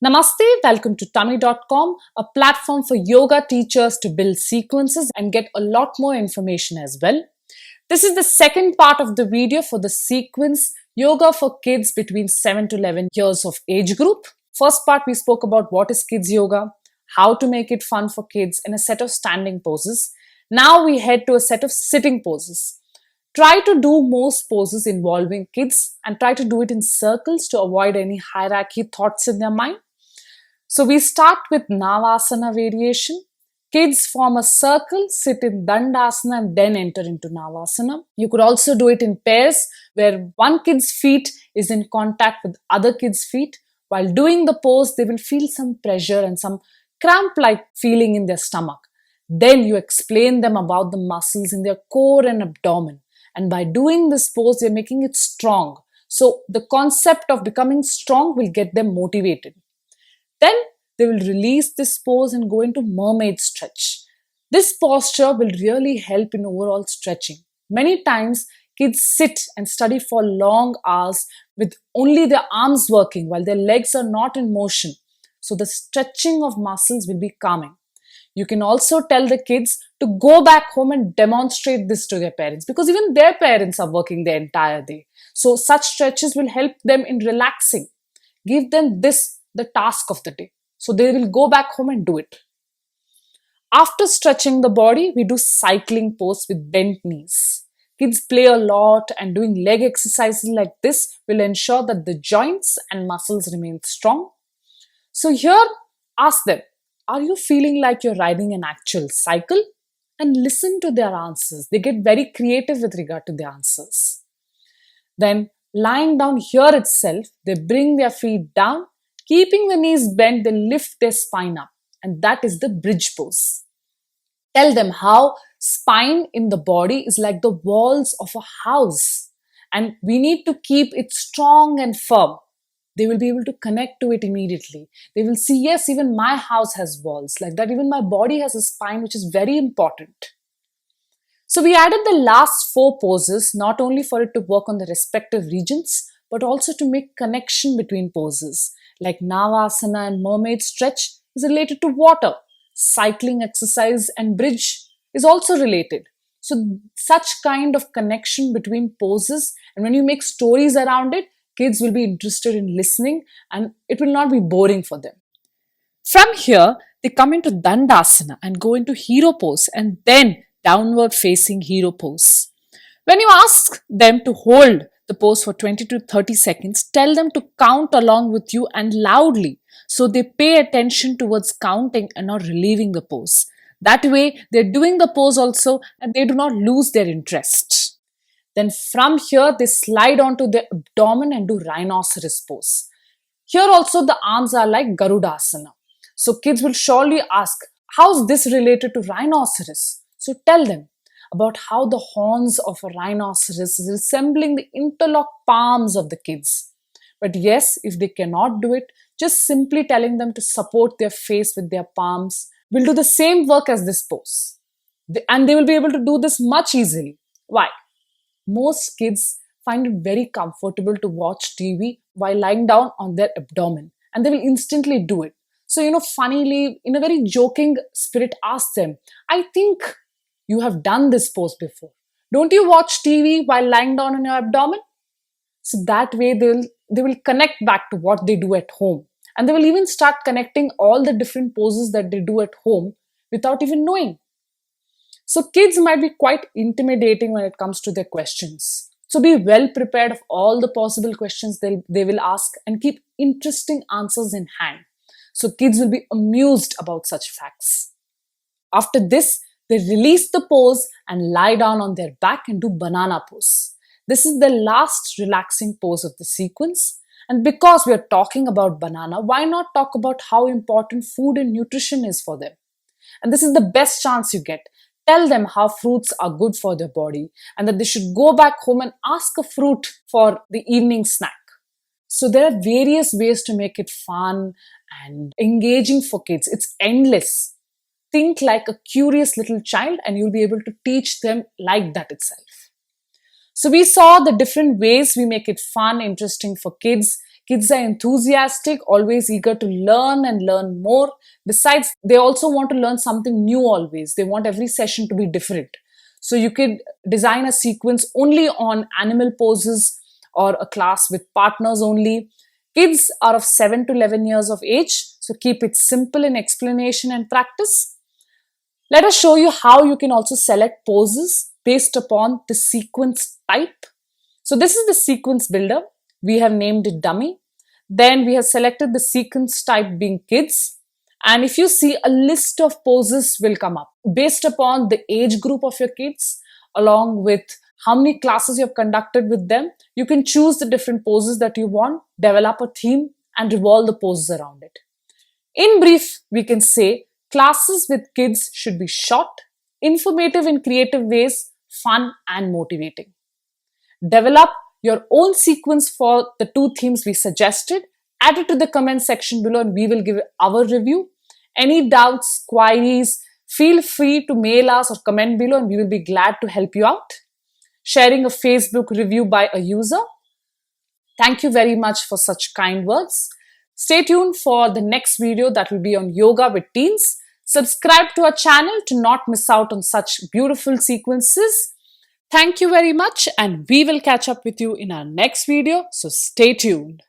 Namaste, welcome to Tummy.com, a platform for yoga teachers to build sequences and get a lot more information as well. This is the second part of the video for the sequence Yoga for Kids between 7 to 11 years of age group. First part, we spoke about what is kids yoga, how to make it fun for kids, and a set of standing poses. Now we head to a set of sitting poses. Try to do most poses involving kids and try to do it in circles to avoid any hierarchy thoughts in their mind. So we start with Navasana variation. Kids form a circle, sit in Dandasana and then enter into Navasana. You could also do it in pairs where one kid's feet is in contact with other kid's feet. While doing the pose, they will feel some pressure and some cramp-like feeling in their stomach. Then you explain them about the muscles in their core and abdomen. And by doing this pose, they're making it strong. So the concept of becoming strong will get them motivated. Then they will release this pose and go into mermaid stretch. This posture will really help in overall stretching. Many times, kids sit and study for long hours with only their arms working while their legs are not in motion. So the stretching of muscles will be calming. You can also tell the kids to go back home and demonstrate this to their parents because even their parents are working the entire day. So such stretches will help them in relaxing. Give them this, the task of the day. So they will go back home and do it. After stretching the body, we do cycling pose with bent knees. Kids play a lot and doing leg exercises like this will ensure that the joints and muscles remain strong. So here, ask them, are you feeling like you're riding an actual cycle? And listen to their answers. They get very creative with regard to the answers. Then lying down here itself, they bring their feet down. Keeping the knees bent, they lift their spine up. And that is the bridge pose. Tell them how spine in the body is like the walls of a house. And we need to keep it strong and firm. They will be able to connect to it immediately. They will see, yes, even my house has walls. Like that, even my body has a spine, which is very important. So we added the last 4 poses, not only for it to work on the respective regions, but also to make connection between poses. Like Navasana and mermaid stretch is related to water. Cycling exercise and bridge is also related. So such kind of connection between poses, and when you make stories around it, kids will be interested in listening and it will not be boring for them. From here, they come into Dandasana and go into hero pose and then downward facing hero pose. When you ask them to hold the pose for 20 to 30 seconds, tell them to count along with you and loudly so they pay attention towards counting and not relieving the pose. That way, they're doing the pose also and they do not lose their interest. Then from here, they slide onto their abdomen and do rhinoceros pose. Here also the arms are like Garudasana. So kids will surely ask, how is this related to rhinoceros? So tell them about how the horns of a rhinoceros is resembling the interlocked palms of the kids. But yes, if they cannot do it, just simply telling them to support their face with their palms will do the same work as this pose. And they will be able to do this much easily. Why? Most kids find it very comfortable to watch TV while lying down on their abdomen and they will instantly do it. So, funnily, in a very joking spirit, ask them, I think you have done this pose before. Don't you watch TV while lying down on your abdomen? So that way they will connect back to what they do at home. And they will even start connecting all the different poses that they do at home without even knowing. So kids might be quite intimidating when it comes to their questions. So be well prepared of all the possible questions they will ask and keep interesting answers in hand. So kids will be amused about such facts. After this, they release the pose and lie down on their back and do banana pose. This is the last relaxing pose of the sequence. And because we are talking about banana, why not talk about how important food and nutrition is for them? And this is the best chance you get. Tell them how fruits are good for their body and that they should go back home and ask a fruit for the evening snack. So there are various ways to make it fun and engaging for kids. It's endless. Think like a curious little child and you'll be able to teach them like that itself. So we saw the different ways we make it fun, interesting for kids. Kids are enthusiastic, always eager to learn and learn more. Besides, they also want to learn something new always. They want every session to be different. So you could design a sequence only on animal poses or a class with partners only. Kids are of 7 to 11 years of age, so keep it simple in explanation and practice. Let us show you how you can also select poses based upon the sequence type. So this is the sequence builder. We have named it dummy. Then we have selected the sequence type being kids. And if you see, a list of poses will come up based upon the age group of your kids, along with how many classes you have conducted with them. You can choose the different poses that you want, develop a theme, and revolve the poses around it. In brief, we can say classes with kids should be short, informative in creative ways, fun and motivating. Develop your own sequence for the 2 themes we suggested. Add it to the comment section below and we will give our review. Any doubts, queries, feel free to mail us or comment below and we will be glad to help you out. Sharing a Facebook review by a user. Thank you very much for such kind words. Stay tuned for the next video that will be on yoga with teens. Subscribe to our channel to not miss out on such beautiful sequences. Thank you very much and we will catch up with you in our next video. So stay tuned.